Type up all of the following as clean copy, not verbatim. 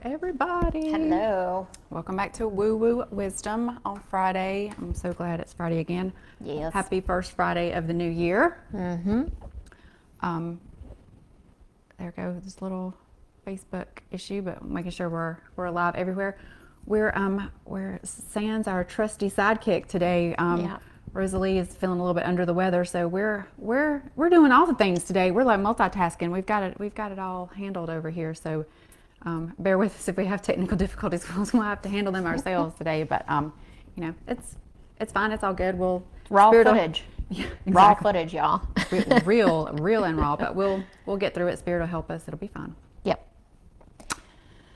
everybody. Hello. Welcome back to Woo Woo Wisdom on Friday. I'm so glad it's Friday again. Yes. Happy first Friday of the new year. Mm-hmm. There goes this little Facebook issue, but making sure we're alive everywhere. We're sans our trusty sidekick today. Rosalie is feeling a little bit under the weather, so we're doing all the things today. We're like multitasking. We've got it all handled over here. So bear with us if we have technical difficulties. We'll have to handle them ourselves today. But it's fine. It's all good. We'll Raw footage. Yeah, exactly. Raw footage, y'all. real and raw. But we'll get through it. Spirit will help us. It'll be fine. Yep.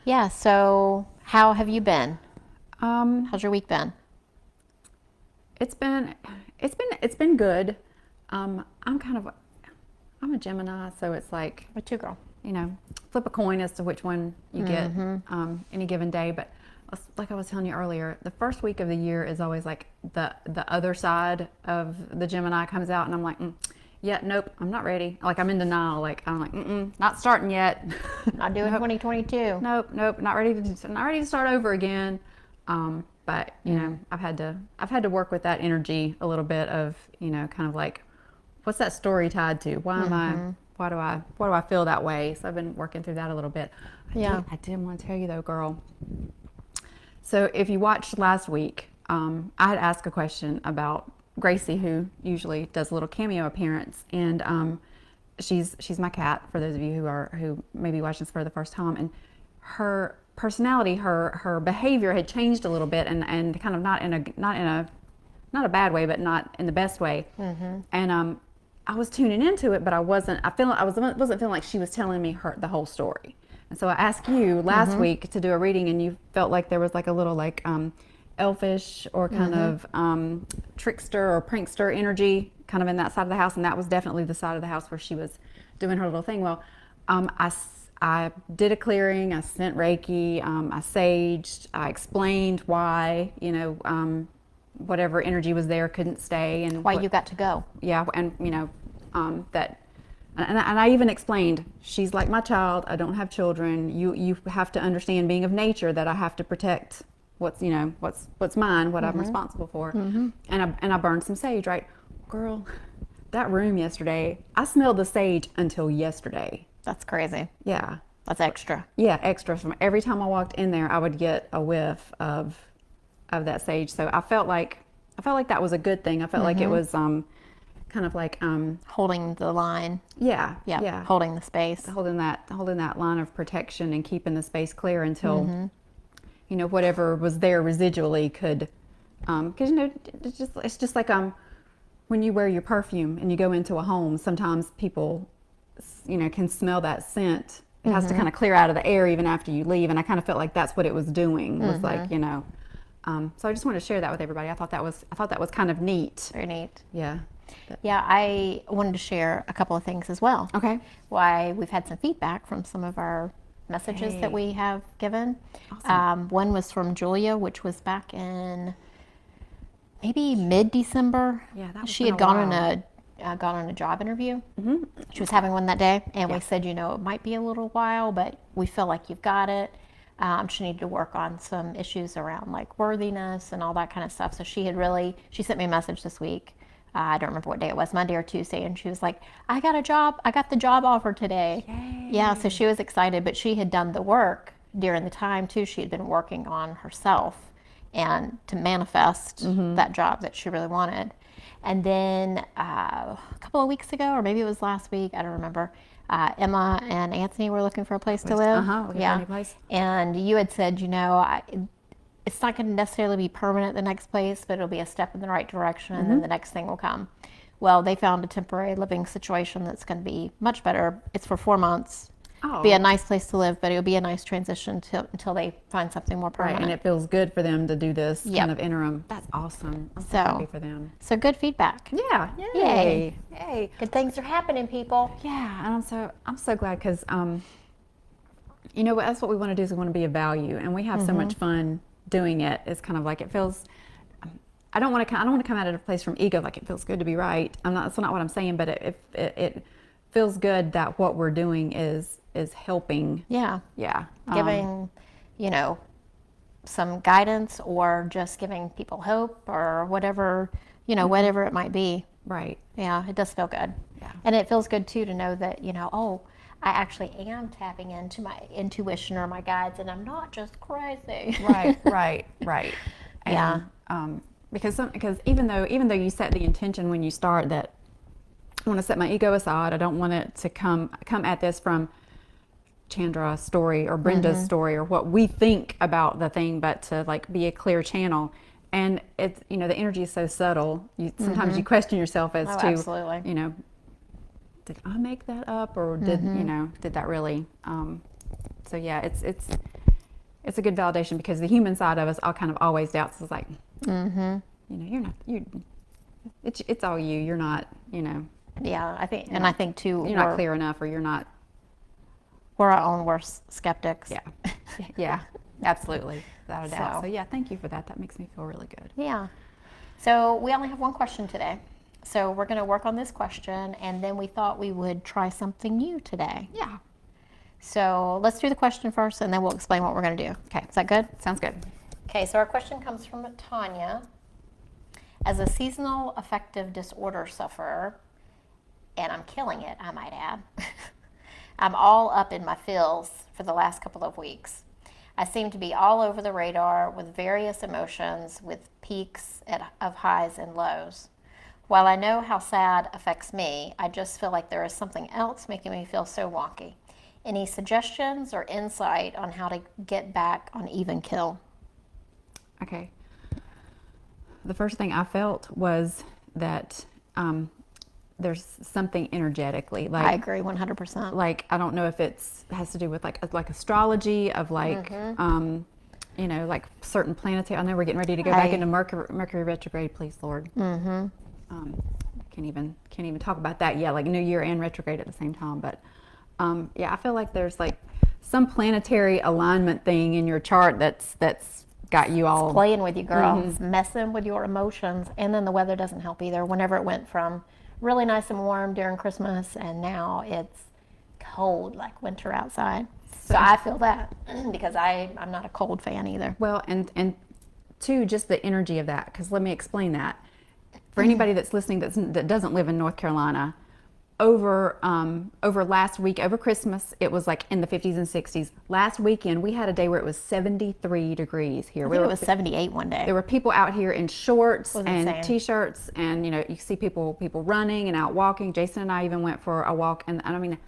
Yeah. So how have you been? How's your week been? It's been good. I'm a Gemini, so it's like, What you, girl? flip a coin as to which one you get any given day. But like I was telling you earlier, the first week of the year is always like the other side of the Gemini comes out, and I'm like, yeah, nope, I'm not ready. Like I'm in denial. Like I'm like, not starting yet. Not doing 2022. Nope, not ready to start over again. But I've had to work with that energy a little bit of kind of like, what's that story tied to? Why do I feel that way? So I've been working through that a little bit. I did want to tell you though, girl. So if you watched last week, I had asked a question about Gracie, who usually does a little cameo appearance, and she's my cat. For those of you who may be watching this for the first time, and her personality, her behavior had changed a little bit, and kind of not in a bad way, but not in the best way. And I was tuning into it, but I wasn't feeling like she was telling me the whole story. And so I asked you last week to do a reading, and you felt like there was like a little like elfish or kind of trickster or prankster energy kind of in that side of the house, and that was definitely the side of the house where she was doing her little thing. Well, I did a clearing, I sent Reiki, I saged, I explained why, whatever energy was there couldn't stay, and Why you got to go. Yeah, and that, and I even explained, she's like my child. I don't have children. You have to understand, being of nature, that I have to protect what's mine, what I'm responsible for. And I burned some sage, right, girl. That room yesterday, I smelled the sage until yesterday. That's crazy. Yeah. That's extra. Yeah, extra. From every time I walked in there, I would get a whiff of that sage. So I felt like that was a good thing. I felt like it was kind of like Holding the line. Yeah. Holding the space. Holding that line of protection and keeping the space clear until whatever was there residually could, because it's just like when you wear your perfume and you go into a home, sometimes people can smell that scent. It has to kind of clear out of the air even after you leave, and I kind of felt like that's what it was doing. Was like so I just wanted to share that with everybody. I thought that was kind of neat. Very neat. Yeah. Yeah, I wanted to share a couple of things as well. Okay. Why we've had some feedback from some of our messages that we have given. Awesome. One was from Julia, which was back in maybe mid-December. Yeah, that was She been had a gone while. on a job interview. She was having one that day, and we said, it might be a little while, but we feel like you've got it. She needed to work on some issues around like worthiness and all that kind of stuff. So she sent me a message this week. I don't remember what day it was, Monday or Tuesday, and she was like, I got the job offer today. Yay. Yeah, so she was excited, but she had done the work during the time too. She had been working on herself and to manifest that job that she really wanted. And then a couple of weeks ago, or maybe it was last week, I don't remember, Emma and Anthony were looking for a place to live. Yeah. Place. And you had said, it's not going to necessarily be permanent, the next place, but it'll be a step in the right direction, and then the next thing will come. Well, they found a temporary living situation that's going to be much better. It's for 4 months. Oh. Be a nice place to live, but it'll be a nice transition until they find something more permanent. Right, and it feels good for them to do this kind of interim. That's awesome. I'm so happy for them. So good feedback. Yeah. Yay. Good things are happening, people. Yeah, and I'm so glad, because that's what we want to do, is we want to be of value, and we have so much fun doing it. It's kind of like, it feels, I don't want to come out of a place from ego, like it feels good to be right. That's not what I'm saying, but it feels good that what we're doing is helping. Yeah. Yeah. Giving you know, some guidance or just giving people hope or whatever, you know, whatever it might be. Right. Yeah, it does feel good. Yeah. And it feels good too to know that, you know, oh, I actually am tapping into my intuition or my guides and I'm not just crazy. Right. Right. Yeah. And, because even though you set the intention when you start that I want to set my ego aside, I don't want it to come at this from Chandra's story or Brenda's story or what we think about the thing, but to like be a clear channel. And it's, you know, the energy is so subtle. Sometimes you question yourself as to, absolutely. you know, did I make that up or did, you know, did that really? So yeah, it's a good validation because the human side of us all kind of always doubts. It's like, you know, it's all you. You're not, you know. Yeah, I think too, you're not clear enough or you're not. We're our own worst skeptics. Yeah. Yeah, absolutely. Without a doubt. So yeah, thank you for that. That makes me feel really good. Yeah. So we only have one question today. So we're going to work on this question and then we thought we would try something new today. Yeah. So let's do the question first and then we'll explain what we're going to do. Okay, is that good? Sounds good. Okay, so our question comes from Tanya. As a seasonal affective disorder sufferer, and I'm killing it, I might add, I'm all up in my feels for the last couple of weeks. I seem to be all over the radar with various emotions with peaks of highs and lows. While I know how sad affects me, I just feel like there is something else making me feel so wonky. Any suggestions or insight on how to get back on even keel? Okay. The first thing I felt was that there's something energetically like I agree 100%. Like I don't know if has to do with like astrology of like you know, like certain planetary. I know we're getting ready to go back into Mercury retrograde, please Lord. Can't even talk about that yet, like New Year and retrograde at the same time, but yeah, I feel like there's like some planetary alignment thing in your chart that's got you all playing with you, girl. It's messing with your emotions. And then the weather doesn't help either. Whenever it went from really nice and warm during Christmas and now it's cold like winter outside. So I feel that because I'm not a cold fan either. Well, and two, just the energy of that, because let me explain that. For anybody that's listening that doesn't live in North Carolina, over last week, over Christmas, it was like in the 50s and 60s. Last weekend, we had a day where it was 73 degrees here. I think it was 78 one day. There were people out here in shorts and insane. T-shirts, and you know, you see people running and out walking. Jason and I even went for a walk, and I mean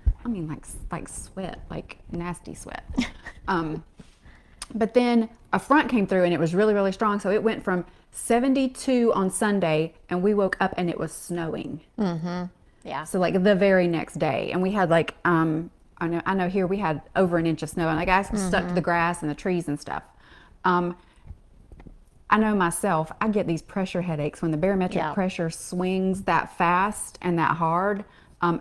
like sweat, like nasty sweat. But then a front came through and it was really, really strong. So it went from 72 on Sunday and we woke up and it was snowing. Yeah. So like the very next day, and we had like I know here we had over an inch of snow, and like I stuck to the grass and the trees and stuff. I know myself, I get these pressure headaches when the barometric pressure swings that fast and that hard.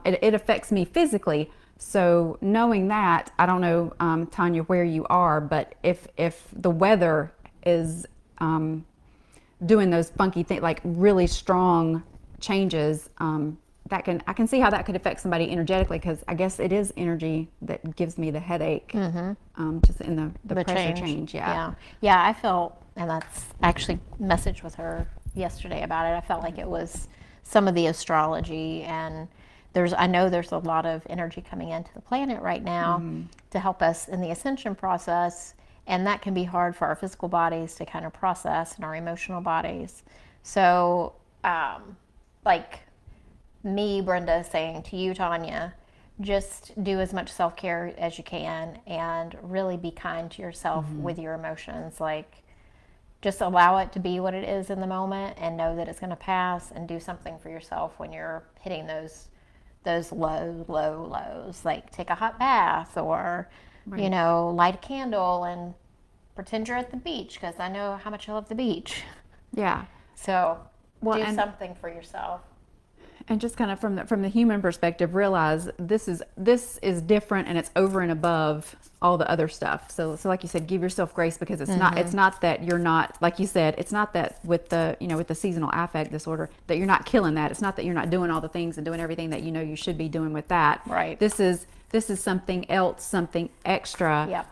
It affects me physically. So knowing that, I don't know, Tanya, where you are, but if the weather is doing those funky things, like really strong changes, I can see how that could affect somebody energetically, because I guess it is energy that gives me the headache, just in the pressure change. Yeah, I felt, and that's actually messaged with her yesterday about it. I felt like it was some of the astrology, and I know there's a lot of energy coming into the planet right now to help us in the ascension process, and that can be hard for our physical bodies to kind of process, and our emotional bodies. So, like me, Brenda, saying to you, Tanya, just do as much self-care as you can and really be kind to yourself with your emotions. Like, just allow it to be what it is in the moment and know that it's going to pass, and do something for yourself when you're hitting those low lows. Like take a hot bath, or you know, light a candle and pretend you're at the beach, because I know how much I love the beach. Yeah. So do something for yourself. And just kind of from the human perspective, realize this is different, and it's over and above all the other stuff. So like you said, give yourself grace, because it's not that you're not, like you said, it's not that with the seasonal affect disorder that you're not killing that. It's not that you're not doing all the things and doing everything that you know you should be doing with that. Right. This is something else, something extra. Yep.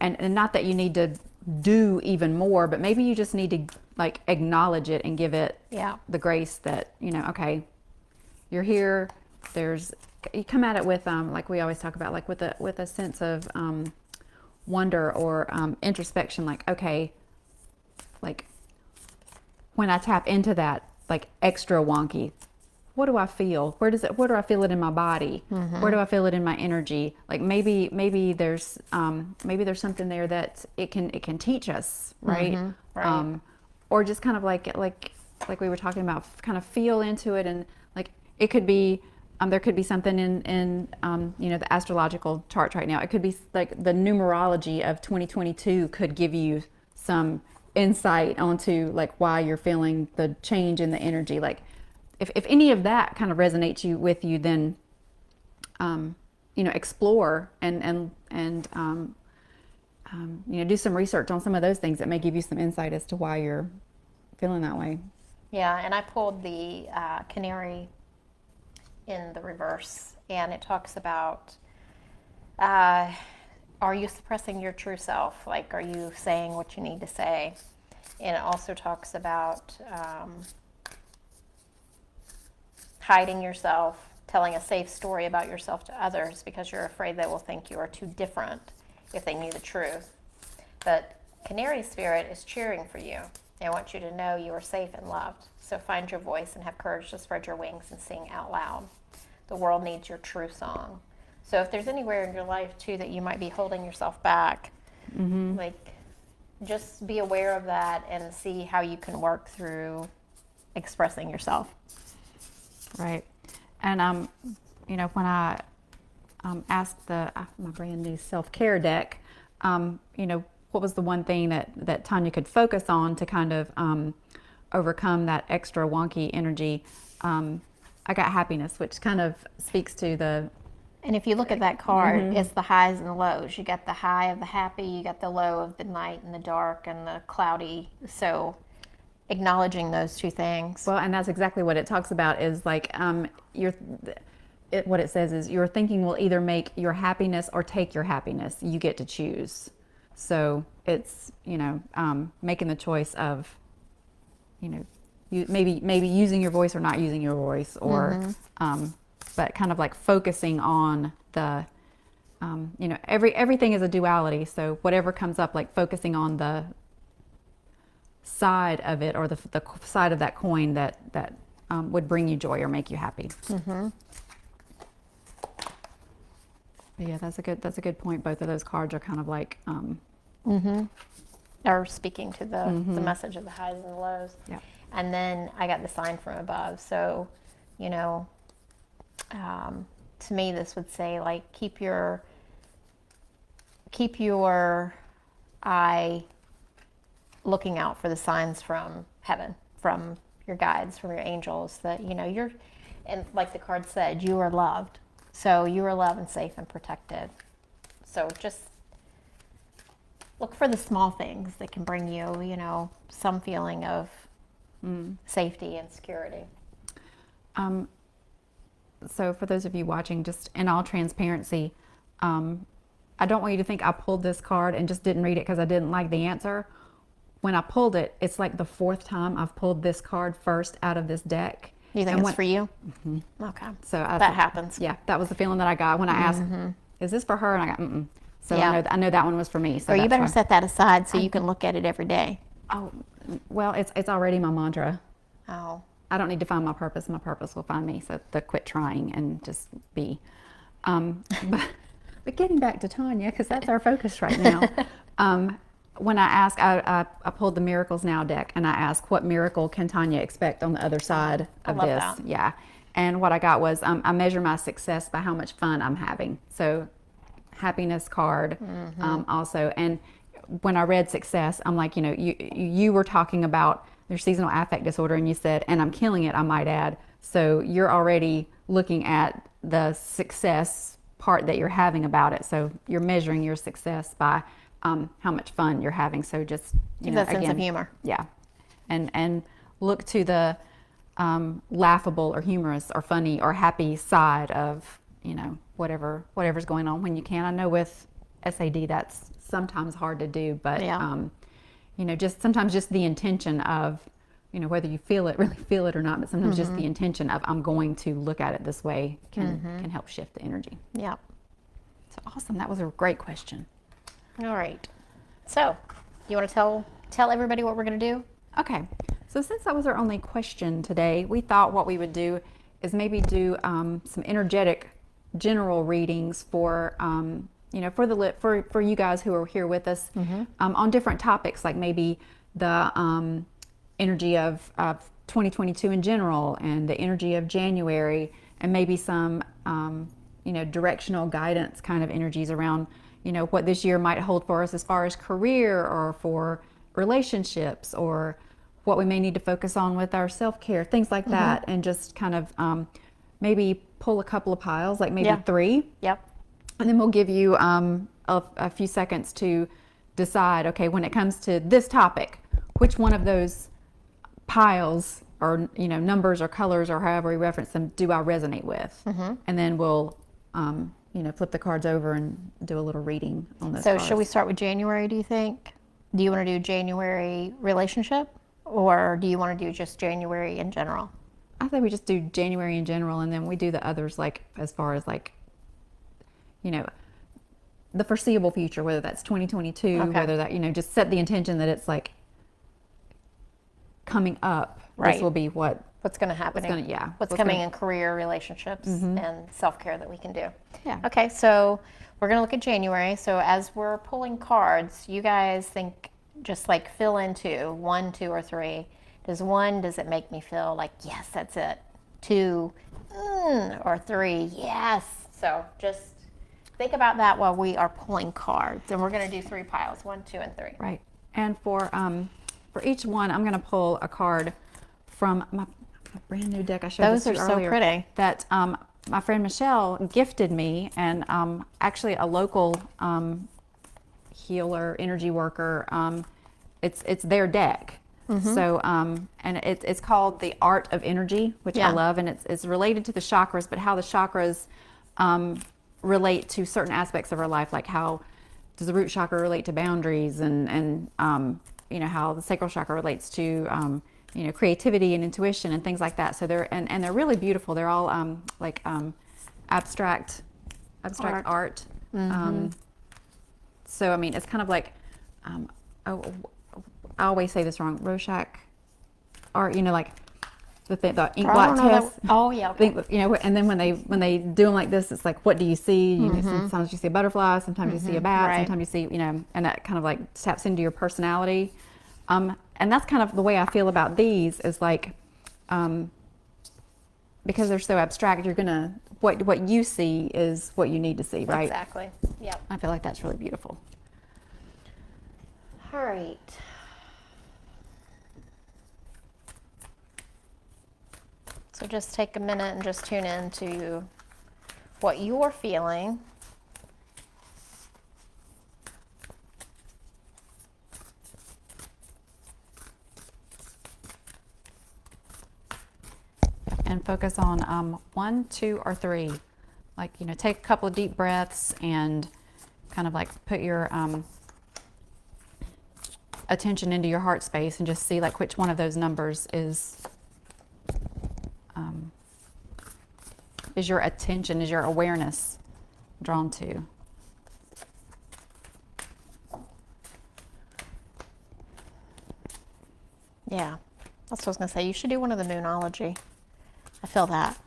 and not that you need to do even more, but maybe you just need to like acknowledge it and give it the grace that, okay, you're here. You come at it with like we always talk about, like with a sense of wonder or introspection, like, okay, like when I tap into that like extra wonky, what do I feel? Where do I feel it in my body? Where do I feel it in my energy? Like maybe there's something there that it can teach us, right? Right. Or just kind of like we were talking about, kind of feel into it, and like it could be there could be something in the astrological charts right now. It could be like the numerology of 2022 could give you some insight onto like why you're feeling the change in the energy. Like if any of that kind of resonates with you, then explore and do some research on some of those things that may give you some insight as to why you're feeling that way. Yeah, and I pulled the canary in the reverse, and it talks about are you suppressing your true self? Like, are you saying what you need to say? And it also talks about hiding yourself, telling a safe story about yourself to others because you're afraid they will think you are too different if they knew the truth. But canary spirit is cheering for you. They want you to know you are safe and loved. So find your voice and have courage to spread your wings and sing out loud. The world needs your true song. So if there's anywhere in your life too that you might be holding yourself back, like just be aware of that and see how you can work through expressing yourself. Right. And when I asked my brand new self-care deck, what was the one thing that Tanya could focus on to kind of overcome that extra wonky energy? I got happiness, which kind of speaks to the... And if you look at that card, it's the highs and the lows. You got the high of the happy, you got the low of the night and the dark and the cloudy. So acknowledging those two things. Well, and that's exactly what it talks about, is like what it says is your thinking will either make your happiness or take your happiness. You get to choose. So it's, making the choice of, you maybe using your voice or not using your voice, or, but kind of like focusing on the, everything is a duality. So whatever comes up, like focusing on the side of it, or the side of that coin that would bring you joy or make you happy. Yeah, that's a good point. Both of those cards are kind of like Or speaking to the message of the highs and the lows. Yeah. And then I got the sign from above. So, to me, this would say like keep your eye looking out for the signs from heaven, from your guides, from your angels, that you're, and like the card said, you are loved. So you are loved and safe and protected. So just look for the small things that can bring you, some feeling of safety and security. So for those of you watching, just in all transparency, I don't want you to think I pulled this card and just didn't read it because I didn't like the answer. When I pulled it, it's like the fourth time I've pulled this card first out of this deck. You think it's for you? Okay. So that happens. Yeah, that was the feeling that I got when I asked, "Is this for her?" And I got, "Mm-mm." So Yeah. I know that one was for me. So Or you better why. set that aside so you can look at it every day. Oh, well, it's already my mantra. Oh. I don't need to find my purpose. My purpose will find me. So quit trying and just be. But getting back to Tanya, because that's our focus right now. When I asked, I pulled the Miracles Now deck, and I asked, what miracle can Tanya expect on the other side of love this? that. Yeah. And what I got was, I measure my success by how much fun I'm having. So happiness card also. And when I read success, I'm like, you were talking about your seasonal affect disorder, and you said, and I'm killing it, I might add. So you're already looking at the success part that you're having about it. So you're measuring your success by how much fun you're having. So just, that sense of humor. Yeah. And look to the laughable or humorous or funny or happy side of, whatever's going on when you can. I know with SAD that's sometimes hard to do, but Yeah. you know, just sometimes just the intention of, you know, whether you really feel it or not, but sometimes just the intention of I'm going to look at it this way can help shift the energy. Yeah. So awesome. That was a great question. All right. So, you want to tell everybody what we're going to do? Okay. So since that was our only question today, we thought what we would do is maybe do some energetic general readings for you know, for you guys who are here with us on different topics, like maybe the energy of 2022 in general, and the energy of January, and maybe some you know, directional guidance kind of energies around, you know, what this year might hold for us as far as career or for relationships, or what we may need to focus on with our self-care, things like that, and just kind of maybe pull a couple of piles, like maybe 3. Yep. And then we'll give you a few seconds to decide, okay, when it comes to this topic, which one of those piles or, you know, numbers or colors or however we reference them do I resonate with? And then we'll, you know, flip the cards over and do a little reading on those So, cards. should we start with January, do you think? Do you want to do January relationship, or do you want to do just January in general? I think we just do January in general, and then we do the others, like as far as like, you know, the foreseeable future, whether that's 2022, whether that, you know, just set the intention that it's like coming up. Right. This will be what's going to happen? What's coming in career, relationships, and self-care that we can do. Yeah. Okay, so we're going to look at January. So as we're pulling cards, you guys think, just like fill into 1, 2, or 3. Does 1, does it make me feel like, yes, that's it? 2, or 3, yes. So just think about that while we are pulling cards. And we're going to do 3 piles, 1, 2, and 3. right. And for each one, I'm going to pull a card from my brand new deck I showed Those this to are you so earlier, pretty. that my friend Michelle gifted me, and actually a local healer, energy worker. It's their deck. So and it's called The Art of Energy, which I love, and it's related to the chakras, but how the chakras relate to certain aspects of our life, like how does the root chakra relate to boundaries, and you know, how the sacral chakra relates to you know, creativity and intuition and things like that. So they're really beautiful. They're all like abstract art. So I mean, it's kind of like I always say this wrong, Rorschach art, you know, like the ink blot test. Okay. You know, and then when they do them like this, it's like, what do you see? Sometimes you see a butterfly, sometimes you see a bat, sometimes you see, you know, and that kind of like taps into your personality. And that's kind of the way I feel about these, is like, because they're so abstract, you're gonna, what you see is what you need to see, right? Exactly. Yep. I feel like that's really beautiful. All right. So just take a minute and just tune in to what you're feeling. And focus on 1, 2, or 3. Like, you know, take a couple of deep breaths and kind of like put your attention into your heart space and just see like which one of those numbers is your attention, is your awareness drawn to. Yeah, that's what I was going to say. You should do one of the Moonology. I feel that.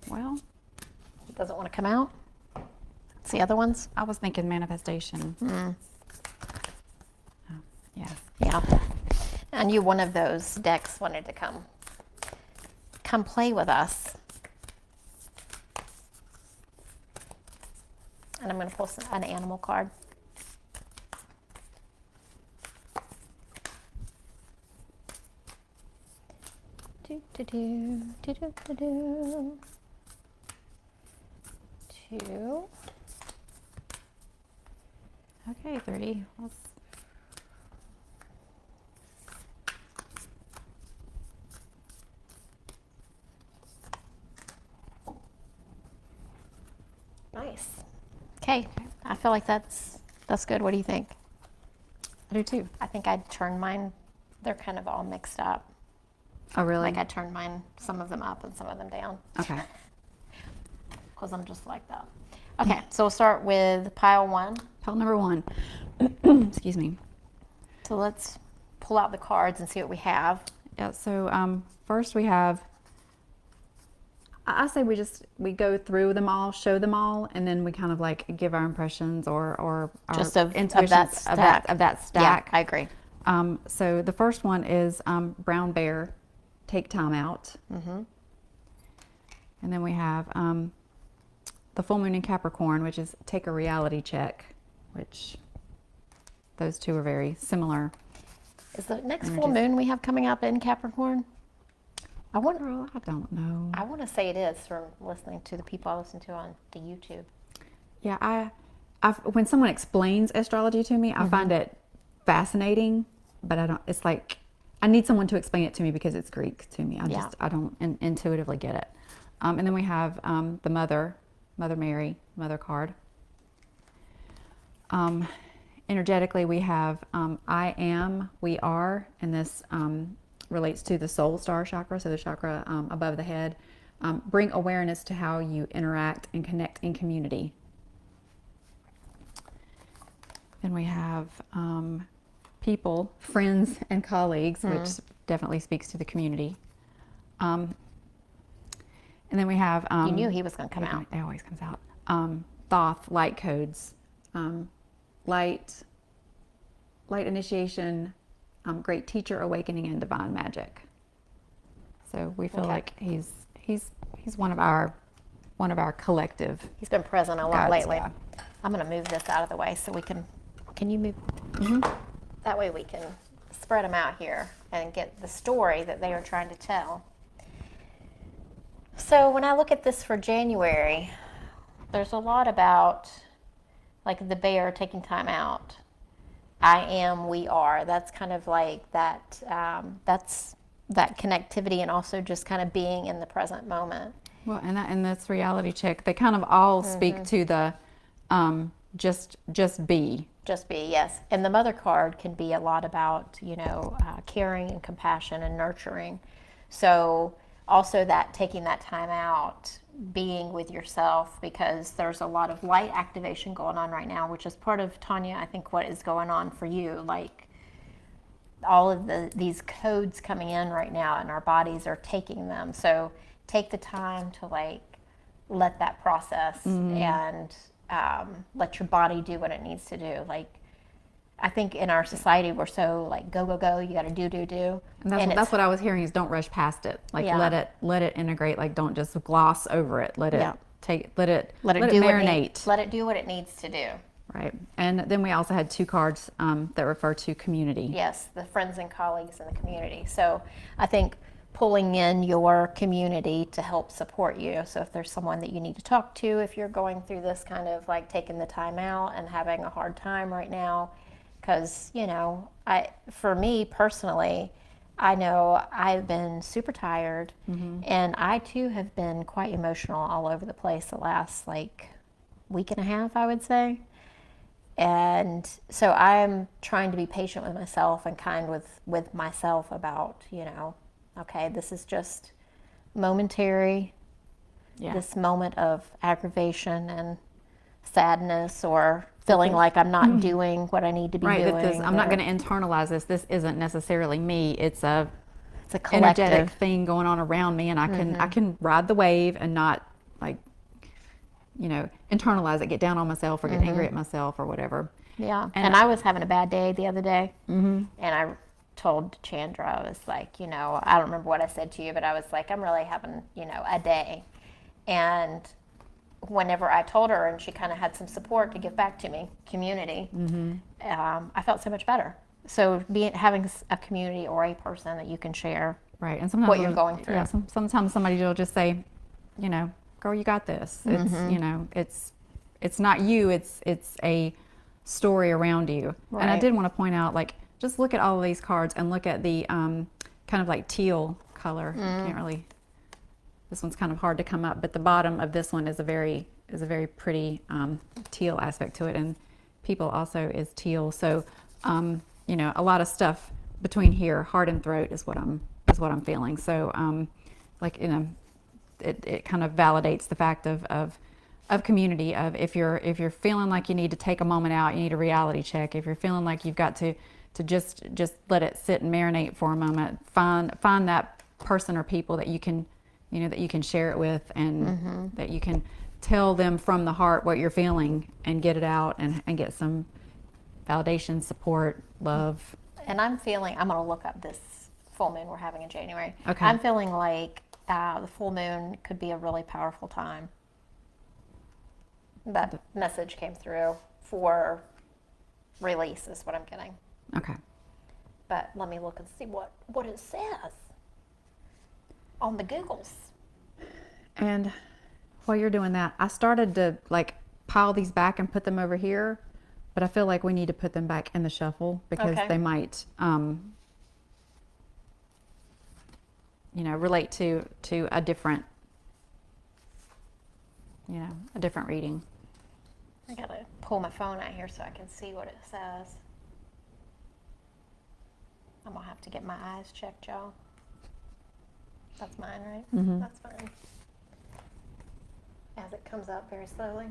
Well, It doesn't want to come out. It's the other ones. I was thinking manifestation. Oh, yeah. Yeah. I knew one of those decks wanted to come play with us. And I'm going to pull an animal card. Do, do, do, do, do, do, do. 2. Okay, 30. Nice. Okay, I feel like that's good. What do you think? I do too. I think I'd turn mine. They're kind of all mixed up. Oh, really? Like I turned mine, some of them up and some of them down. Okay. Because I'm just like that. Okay, so we'll start with pile 1. Pile number 1. Excuse me. So let's pull out the cards and see what we have. Yeah, so first we have, I say we go through them all, show them all, and then we kind of like give our impressions or our Just of intuitions that stack. of that stack. Yeah, I agree. So the first one is Brown Bear, Take Time Out. Mm-hmm. And then we have the Full Moon in Capricorn, which is Take a Reality Check, which those two are very similar. Is the next full moon we have coming up in Capricorn? I don't know. I want to say it is from listening to the people I listen to on the YouTube. Yeah, when someone explains astrology to me, I find it fascinating, but I don't. It's like I need someone to explain it to me because it's Greek to me. I don't intuitively get it. And then we have the Mother Mary, Mother card. Energetically, we have I am, we are, and this relates to the soul star chakra, so the chakra above the head. Bring awareness to how you interact and connect in community. Then we have people, friends, and colleagues, which definitely speaks to the community. And then we have... you knew he was going to come out. It always comes out. Thoth, light codes. Light initiation, great teacher, awakening, and divine magic. So we feel like he's one of our collective. He's been present a lot gods, lately. yeah. I'm going to move this out of the way so we can. Can you move? Mm-hmm. That way we can spread them out here and get the story that they are trying to tell. So when I look at this for January, there's a lot about like the bear taking time out. I am, we are. That's kind of like that. That's that connectivity and also just kind of being in the present moment. Well, and that's reality check. They kind of all speak to the just be. Just be, yes. And the Mother card can be a lot about, caring and compassion and nurturing. So also that taking that time out, being with yourself, because there's a lot of light activation going on right now, which is part of, Tanya, I think what is going on for you, like all of these codes coming in right now and our bodies are taking them. So take the time to like let that process and let your body do what it needs to do. Like I think in our society we're so like go, you got to do. And that's what I was hearing is don't rush past it. Like let it integrate. Like don't just gloss over it. Let it marinate. Let it do what it needs to do. Right. And then we also had 2 cards that refer to community. Yes, the friends and colleagues in the community. So I think pulling in your community to help support you. So if there's someone that you need to talk to, if you're going through this kind of like taking the time out and having a hard time right now, because, for me personally, I know I've been super tired and I too have been quite emotional all over the place the last like week and a half, I would say. And so I'm trying to be patient with myself and kind with myself about, okay, this is just momentary, this moment of aggravation and sadness or feeling like I'm not doing what I need to be doing. I'm not going to internalize this. This isn't necessarily me. It's a collective energetic thing going on around me, and I can ride the wave and not like, internalize it, get down on myself or get angry at myself or whatever. Yeah. And I was having a bad day the other day, and I told Chandra, I was like, I don't remember what I said to you, but I was like, I'm really having, a day. And whenever I told her and she kind of had some support to give back to me, community, I felt so much better. So having a community or a person that you can share right. And sometimes what you're going through. Yeah, sometimes somebody will just say, girl, you got this. It's, it's not you. It's a story around you. Right. And I did want to point out, like, just look at all of these cards and look at the kind of like teal color. Can't really, this one's kind of hard to come up, but the bottom of this one is a very pretty teal aspect to it, and people also is teal. So you know, a lot of stuff between here, heart and throat is what I'm feeling. So like, you know, it kind of validates the fact of community, of if you're feeling like you need to take a moment out, you need a reality check. If you're feeling like you've got to just let it sit and marinate for a moment, find that person or people that you can, you know, that you can share it with, and that you can tell them from the heart what you're feeling and get it out, and get some validation, support, love. And I'm going to look up this full moon we're having in January. Okay. I'm feeling like the full moon could be a really powerful time. That message came through for release is what I'm getting. Okay. But let me look and see what it says on the Googles. And while you're doing that, I started to like pile these back and put them over here, but I feel like we need to put them back in the shuffle because they might, you know, relate to a different, you know, a different reading. I gotta pull my phone out here so I can see what it says. I'm gonna have to get my eyes checked, y'all. That's mine, right? Mm-hmm. That's fine. As it comes up very slowly.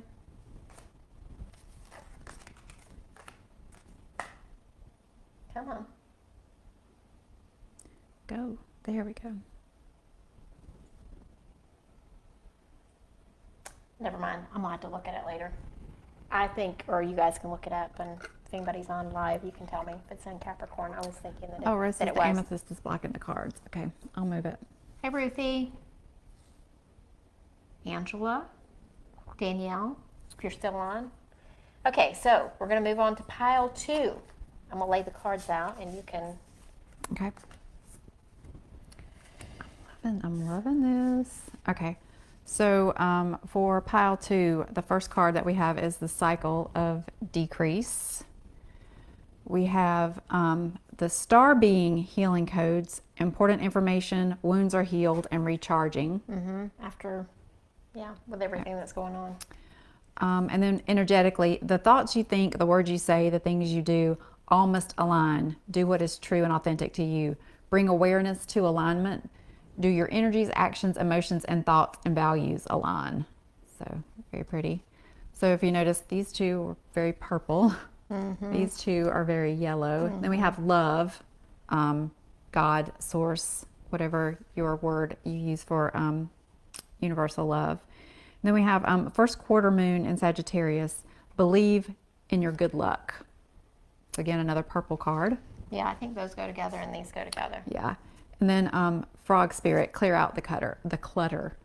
Come on. Go. There we go. Never mind. I'm gonna have to look at it later. I think, or you guys can look it up, and if anybody's on live, you can tell me if it's in Capricorn. I was thinking that Rose that says it the was. amethyst is blocking the cards. Okay, I'll move it. Hey, Ruthie. Angela. Danielle, if you're still on. Okay, so we're going to move on to pile 2. I'm going to lay the cards out, and you can... Okay. I'm loving this. Okay, so for pile 2, the first card that we have is the cycle of decrease. We have the star being healing codes, important information, wounds are healed, and recharging. After, with everything that's going on. And then energetically, the thoughts you think, the words you say, the things you do, all must align. Do what is true and authentic to you. Bring awareness to alignment. Do your energies, actions, emotions, and thoughts and values align. So, very pretty. So if you notice, these two are very purple. These two are very yellow. Then we have love, God, source, whatever your word you use for universal love. And then we have first quarter moon in Sagittarius, believe in your good luck. So again, another purple card. Yeah, I think those go together and these go together. Yeah. And then frog spirit, clear out the clutter.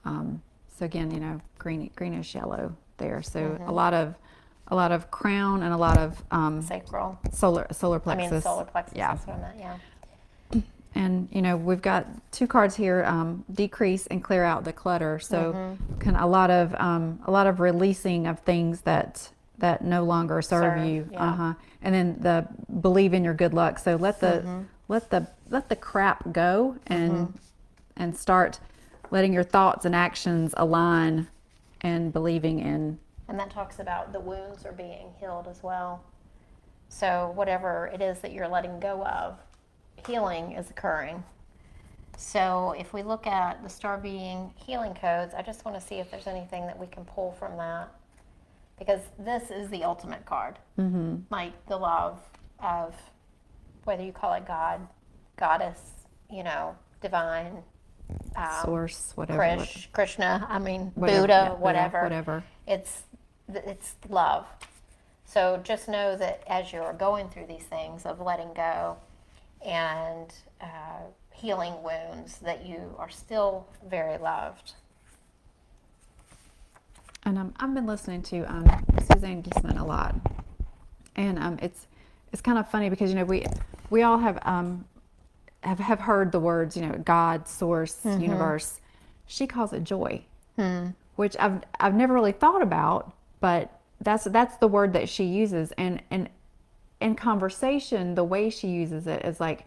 So again, you know, greenish yellow there. So a lot of crown and a lot of Sacral. solar plexus. I mean, solar plexus. Yeah. That's what I meant, yeah. And you know, we've got 2 cards here, decrease and clear out the clutter. So kind of a lot of releasing of things that no longer serve you. Yeah. And then the believe in your good luck. So let the crap go and start letting your thoughts and actions align and believing in. And that talks about the wounds are being healed as well. So whatever it is that you're letting go of, healing is occurring. So if we look at the star being healing codes, I just want to see if there's anything that we can pull from that. Because this is the ultimate card. Like the love of, whether you call it God, goddess, you know, divine, Source, whatever. Krishna, I mean, Whatever, Buddha, yeah, whatever. whatever. It's love. So just know that as you're going through these things of letting go and healing wounds, that you are still very loved. And I've been listening to Suzanne Giesemann a lot, and it's kind of funny because, you know, we all have heard the words, you know, God, source, universe. She calls it joy, which I've never really thought about, but that's the word that she uses, and in conversation, the way she uses it is like,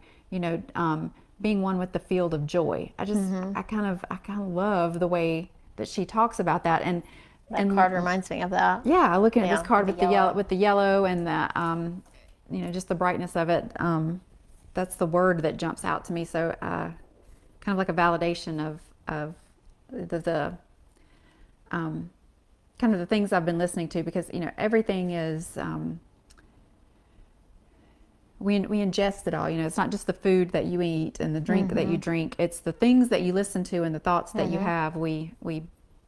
being one with the field of joy. I kind of love the way that she talks about that, and That card reminds me of that. yeah, looking at this card with with the yellow. with the yellow and the just the brightness of it. That's the word that jumps out to me. So kind of like a validation of the kind of the things I've been listening to, because everything is we ingest it all. It's not just the food that you eat and the drink that you drink. It's the things that you listen to and the thoughts that you have. We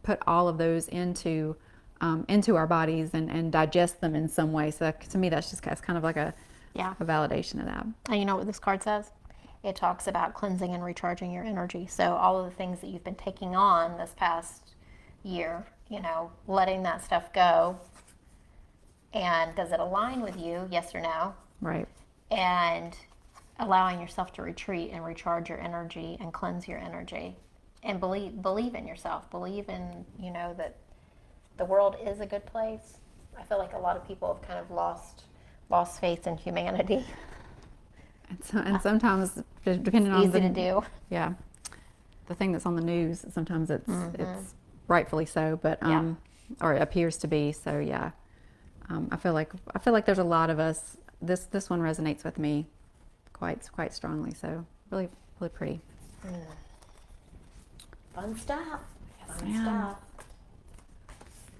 put all of those into our bodies and digest them in some way. So to me, that's kind of like a validation of that. And you know what this card says? It talks about cleansing and recharging your energy. So all of the things that you've been taking on this past year, letting that stuff go. And does it align with you? Yes or no? Right. And allowing yourself to retreat and recharge your energy and cleanse your energy. And believe in yourself. Believe in, that the world is a good place. I feel like a lot of people have kind of lost faith in humanity. And sometimes, depending on easy to do. Yeah, the thing that's on the news, sometimes it's rightfully so, but or it appears to be. So yeah, I feel like there's a lot of us. This one resonates with me quite strongly. So really pretty. Fun stuff. Yes, Fun ma'am. stuff.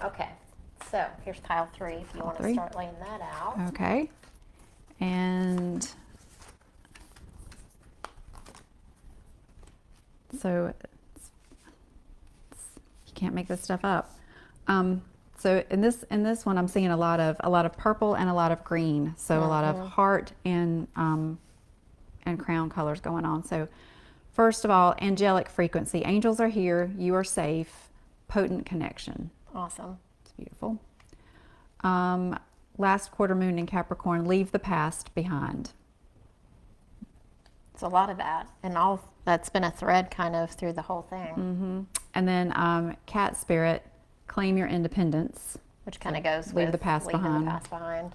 Okay, so here's pile 3 if you want to start laying that out. Okay, and so you can't make this stuff up. So in this one, I'm seeing a lot of purple and a lot of green. So a lot of heart and crown colors going on. So first of all, angelic frequency. Angels are here. You are safe. Potent connection. Awesome. It's beautiful. Last quarter moon in Capricorn. Leave the past behind. It's a lot of that, and all that's been a thread kind of through the whole thing. And then cat spirit. Claim your independence. Which kind of goes leave with the past leaving behind. the past behind.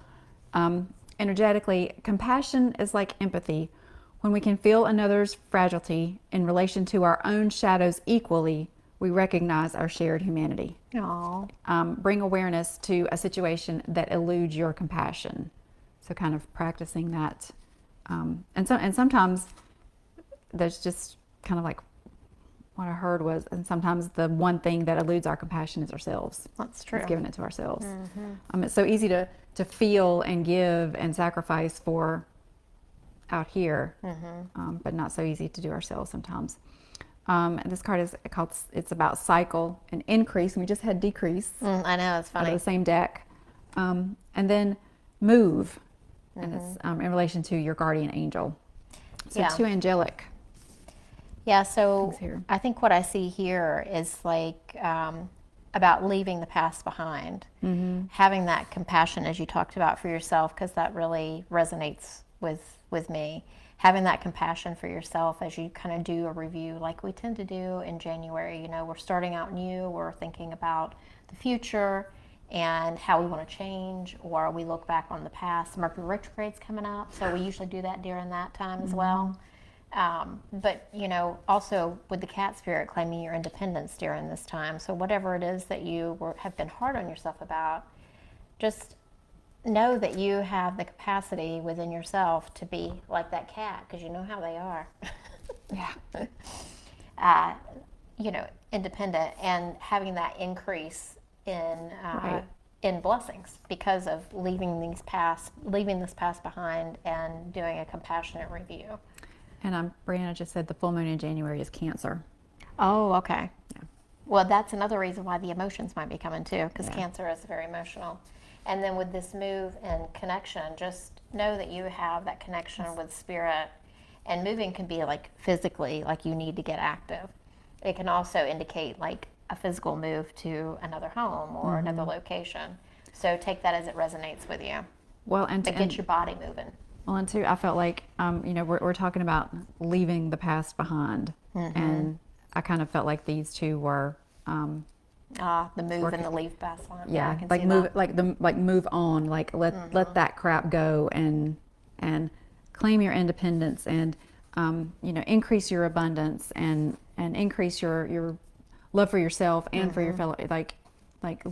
Energetically, compassion is like empathy. When we can feel another's fragility in relation to our own shadows equally, we recognize our shared humanity. Aww. Bring awareness to a situation that eludes your compassion. So kind of practicing that. And sometimes there's just kind of like what I heard was, and sometimes the one thing that eludes our compassion is ourselves. That's true. It's giving it to ourselves. It's so easy to feel and give and sacrifice for out here, but not so easy to do ourselves sometimes. And this card is called, it's about cycle and increase, and we just had decrease. I know, it's funny. Out of the same deck. And then move, and it's in relation to your guardian angel. So two angelic. Yeah, so I think what I see here is like about leaving the past behind, having that compassion as you talked about for yourself, because that really resonates with me. Having that compassion for yourself as you kind of do a review like we tend to do in January. We're starting out new, we're thinking about the future and how we want to change, or we look back on the past. Mercury retrograde's coming up, so we usually do that during that time as well. But also with the cat spirit, claiming your independence during this time. So whatever it is that you have been hard on yourself about, just know that you have the capacity within yourself to be like that cat, because you know how they are. Independent, and having that increase in blessings because of leaving this past behind and doing a compassionate review. And Brianna just said the full moon in January is Cancer. Oh, okay. Yeah. Well, that's another reason why the emotions might be coming too, because Cancer is very emotional. And then with this move and connection, just know that you have that connection with spirit. And moving can be like physically, like you need to get active. It can also indicate like a physical move to another home or another location. So take that as it resonates with you. Well, and get your body moving. Well, and two, I felt like, we're talking about leaving the past behind. And I kind of felt like these two were The move and the leave fast line. Yeah, I can like see move, that. like move on, like let that crap go and claim your independence and increase your abundance and increase your love for yourself and for your fellow, like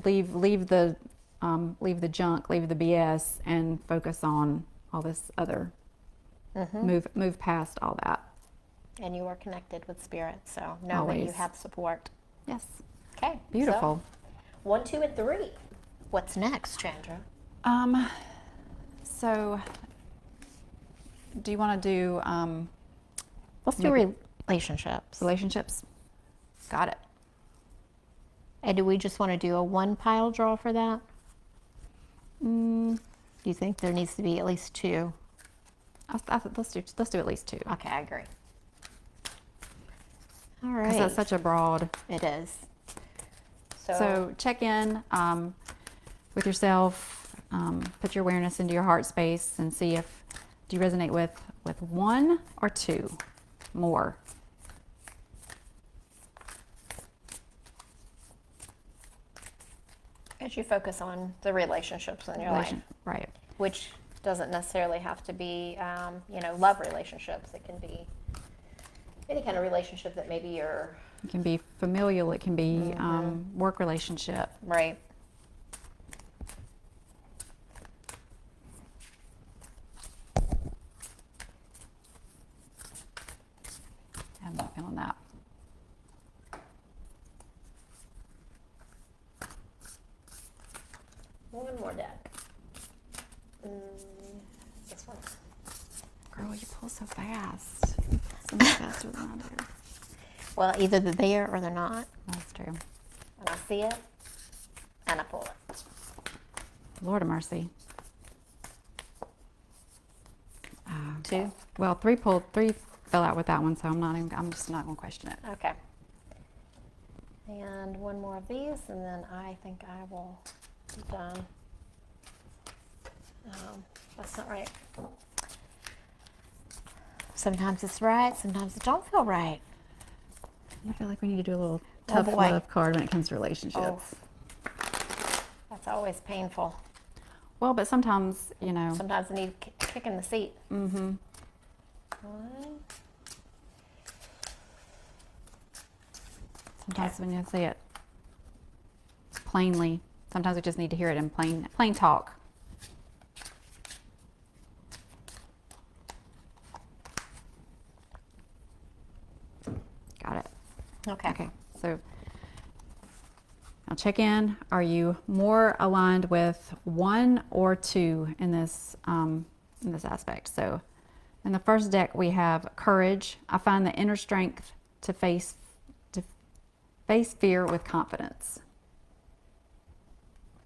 leave the junk, leave the BS, and focus on all this other. Move past all that. And you are connected with spirit, so know that you have support. Yes. Okay. Beautiful. So, 1, 2, and 3. What's next, Chandra? So do you want to do Let's do relationships. relationships? Got it. And do we just want to do a one pile draw for that? Do you think there needs to be at least 2? Let's do at least 2. Okay, I agree. All right. Because that's such a broad. It is. So check in with yourself. Put your awareness into your heart space and see if do you resonate with 1 or 2 more. As you focus on the relationships in your life, Right. which doesn't necessarily have to be, love relationships. It can be any kind of relationship that maybe you're. It can be familial. It can be work relationship. Right. I'm not feeling that. One more deck. This one. Girl, you pull so fast. So much faster than I do. Well, either they're there or they're not. That's true. And I see it, and I pull it. Lord of mercy. 2. Well, 3 fell out with that one, so I'm just not going to question it. Okay. And one more of these, and then I think I will be done. That's not right. Sometimes it's right, sometimes it don't feel right. I feel like we need to do a little tough love card when it comes to relationships. Oh. That's always painful. Well, but sometimes, Sometimes I need a kick in the seat. Mm-hmm. 1. Sometimes when you say it plainly, sometimes we just need to hear it in plain talk. Got it. Okay. So now check in. Are you more aligned with 1 or 2 in this aspect? So in the first deck we have courage. I find the inner strength to face fear with confidence.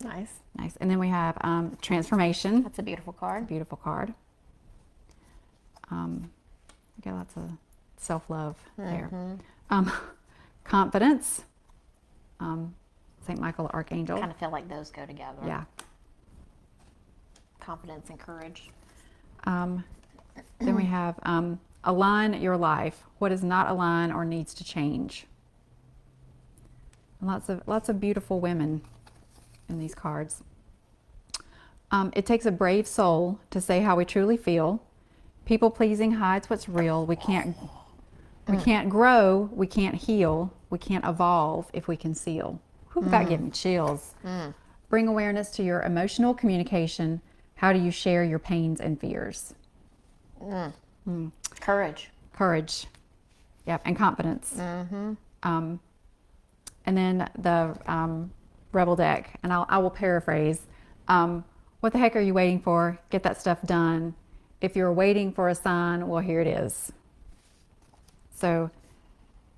Nice. And then we have transformation. That's a beautiful card. Beautiful card. We got lots of self-love there. Confidence. St. Michael Archangel. Kind of feel like those go together. Yeah. Confidence and courage. Then we have align your life. What is not aligned or needs to change. And lots of beautiful women in these cards. It takes a brave soul to say how we truly feel. People pleasing hides what's real. We can't grow. We can't heal. We can't evolve if we conceal. Whew, that gave me chills. Bring awareness to your emotional communication. How do you share your pains and fears? Courage. Yep, and confidence. And then the Rebel deck, and I will paraphrase. What the heck are you waiting for? Get that stuff done. If you're waiting for a sign, well, here it is. So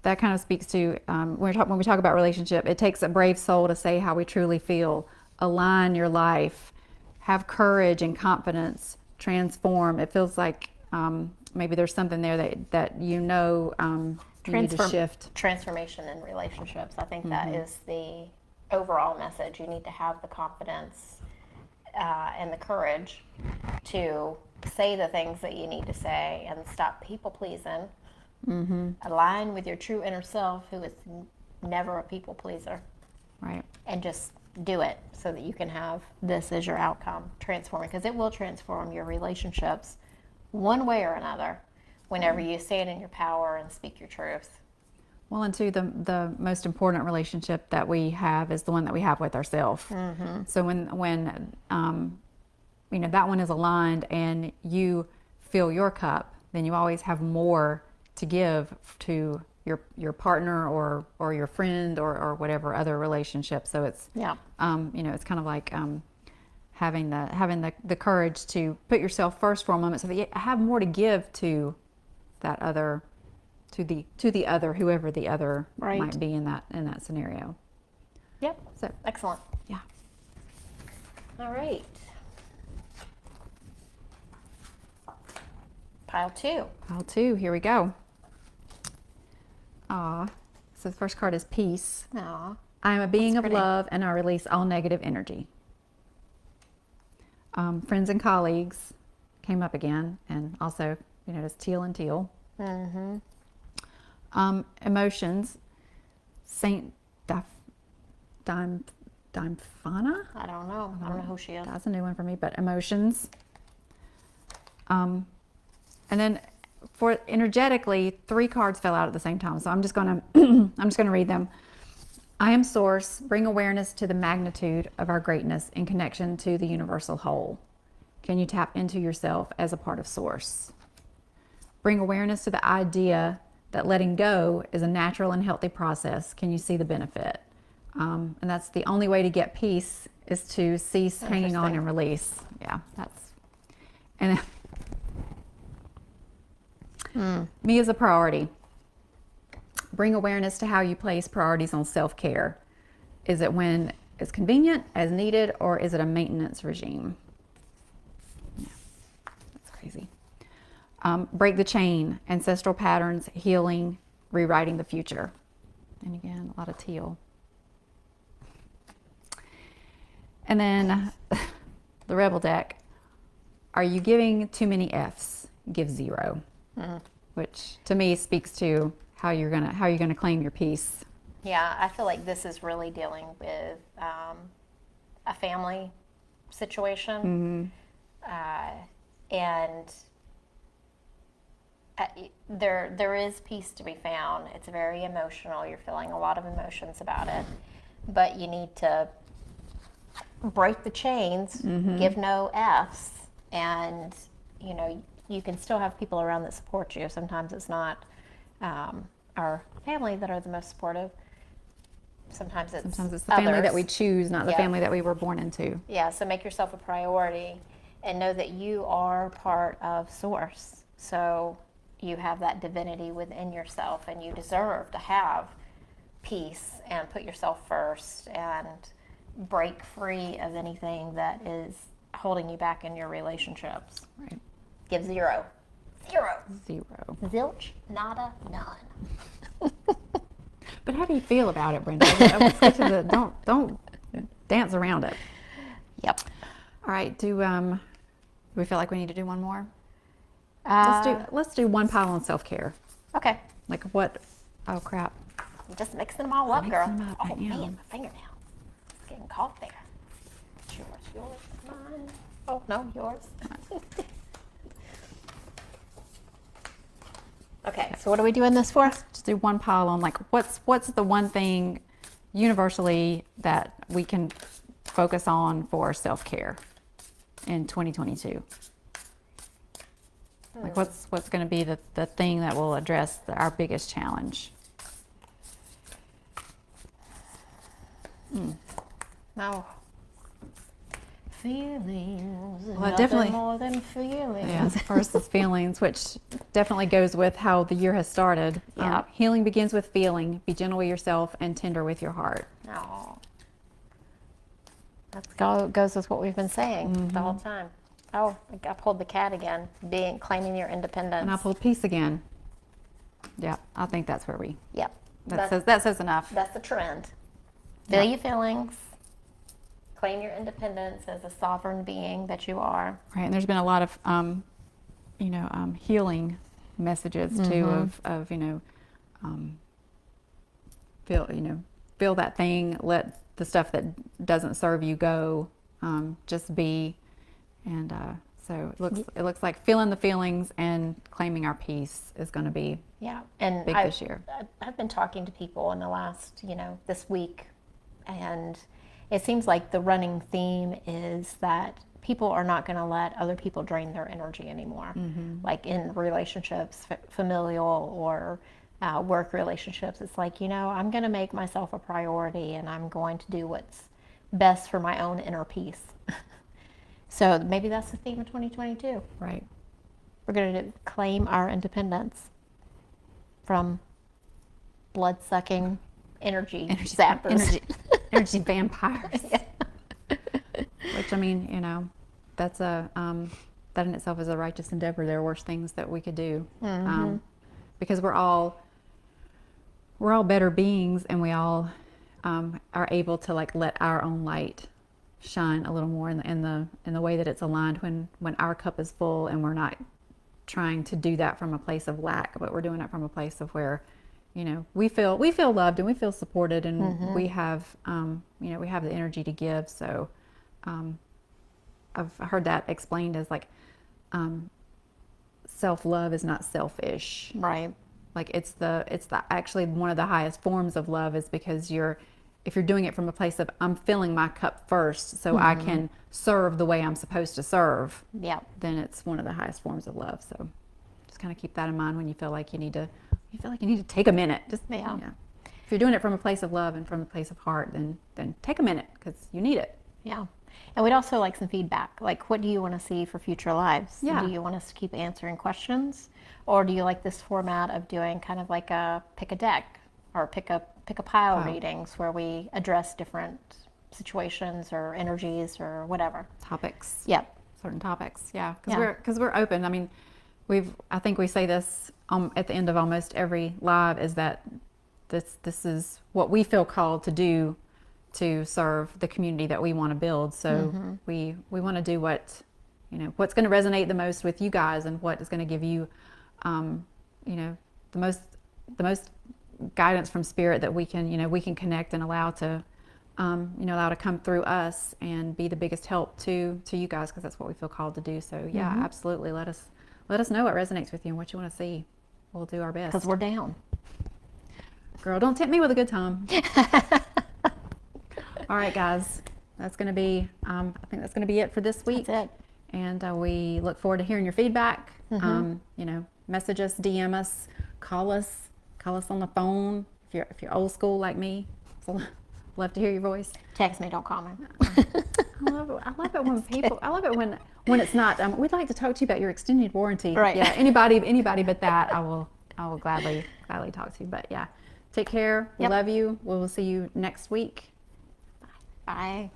that kind of speaks to when we talk about relationship, it takes a brave soul to say how we truly feel. Align your life. Have courage and confidence. Transform. It feels like maybe there's something there that you need to shift. Transformation in relationships. I think that is the overall message. You need to have the confidence and the courage to say the things that you need to say and stop people pleasing. Align with your true inner self, who is never a people pleaser. Right. And just do it so that you can have this as your outcome transforming, because it will transform your relationships one way or another whenever you stand in your power and speak your truth. Well, and two, the most important relationship that we have is the one that we have with ourselves. So when you know, that one is aligned and you fill your cup, then you always have more to give to your partner or your friend or whatever other relationship. So it's you know, it's kind of like having the courage to put yourself first for a moment, so that you have more to give to that other, to the other, whoever the other might be in that scenario. Yep. So Excellent. yeah. All right. Pile two. Here we go. So the first card is peace. Aw. I am a being That's of pretty. love, and I release all negative energy. Friends and colleagues came up again, and also, you know, it's teal and teal. Emotions, Saint Dimphana. I don't know. I don't know who she is. That's a new one for me, but emotions. And then for energetically, 3 cards fell out at the same time. So I'm just gonna read them. I am source. Bring awareness to the magnitude of our greatness in connection to the universal whole. Can you tap into yourself as a part of source? Bring awareness to the idea that letting go is a natural and healthy process. Can you see the benefit? And that's the only way to get peace, is to cease hanging on and release. Yeah, that's, and me as a priority. Bring awareness to how you place priorities on self-care. Is it when it's convenient, as needed, or is it a maintenance regime? Yeah, that's crazy. Break the chain, ancestral patterns, healing, rewriting the future. And again, a lot of teal. And then the Rebel deck. Are you giving too many F's? Give 0. Which to me speaks to how you're gonna claim your peace. Yeah, I feel like this is really dealing with a family situation, and there is peace to be found. It's very emotional. You're feeling a lot of emotions about it, but you need to break the chains, give no F's, and you know, you can still have people around that support you. Sometimes it's not our family that are the most supportive. Sometimes it's the family others. that we choose, not the Yeah. family that we were born into. Yeah, so make yourself a priority and know that you are part of Source. So you have that divinity within yourself, and you deserve to have peace and put yourself first and break free of anything that is holding you back in your relationships. Right. Give 0. 0. 0. Zilch, nada, none. But how do you feel about it, Brenda? Let's get to the, don't dance around it. Yep. All right. Do we feel like we need to do one more? Uh, Let's do one pile on self-care. Okay. Like what? Oh crap. You're just mixing them all up, girl. Mixing them up, I Oh, man, am. my fingernail. It's getting caught there. Yours, mine. Oh, no, yours. Okay, so what are we doing this for? Just do one pile on like what's the one thing universally that we can focus on for self-care in 2022. Like what's going to be the thing that will address our biggest challenge? No. Feelings. Well, Nothing definitely- more than feelings. Yeah, first is feelings, which definitely goes with how the year has started. Yeah. Healing begins with feeling. Be gentle with yourself and tender with your heart. No. That goes with what we've been saying the whole time. Oh, I pulled the cat again. Claiming your independence. And I pulled peace again. Yeah, I think that's where we. Yep. That says enough. That's the trend. Feel your feelings. Claim your independence as a sovereign being that you are. Right, and there's been a lot of, healing messages too of feel that thing. Let the stuff that doesn't serve you go. Just be. And so it looks like feeling the feelings and claiming our peace is going to be and big this year. I've been talking to people in the last, this week, and it seems like the running theme is that people are not going to let other people drain their energy anymore, like in relationships, familial or work relationships. It's like, I'm going to make myself a priority, and I'm going to do what's best for my own inner peace. So maybe that's the theme of 2022. Right. We're going to claim our independence from blood-sucking energy zappers. Energy vampires. Which, I mean, that's that in itself is a righteous endeavor. There are worse things that we could do. Because we're all better beings, and we all are able to like let our own light shine a little more in the way that it's aligned when our cup is full, and we're not trying to do that from a place of lack, but we're doing it from a place of where we feel loved and we feel supported, and we have we have the energy to give. So I've heard that explained as like self-love is not selfish, right? Like it's actually one of the highest forms of love, is because if you're doing it from a place of I'm filling my cup first so I can serve the way I'm supposed to serve, then it's one of the highest forms of love. So just kind of keep that in mind when you feel like you need to take a minute. Just if you're doing it from a place of love and from a place of heart, then take a minute, because you need it. Yeah. And we'd also like some feedback. Like, what do you want to see for future lives? Yeah. Do you want us to keep answering questions, or do you like this format of doing kind of like a pick a deck or pick a pile readings, where we address different situations or energies or whatever Topics. Yep. Certain topics. Yeah. Because we're open. I mean, I think we say this at the end of almost every live, is that this is what we feel called to do to serve the community that we want to build. So we want to do what's going to resonate the most with you guys, and what is going to give you the most guidance from spirit that we can connect and allow to come through us and be the biggest help to you guys, because that's what we feel called to do. So absolutely, let us know what resonates with you and what you want to see. We'll do our best, because we're down. Girl, don't tempt me with a good time. All right, guys, that's going to be I think that's going to be it for this week. That's it. And we look forward to hearing your feedback. Message us, DM us, call us on the phone if you're old school like me. So love to hear your voice. Text me, don't call me. I love it when people. I love it when it's not. We'd like to talk to you about your extended warranty. Right. Yeah. Anybody but that, I will gladly talk to you. But yeah, take care. We love you. We'll see you next week. Bye.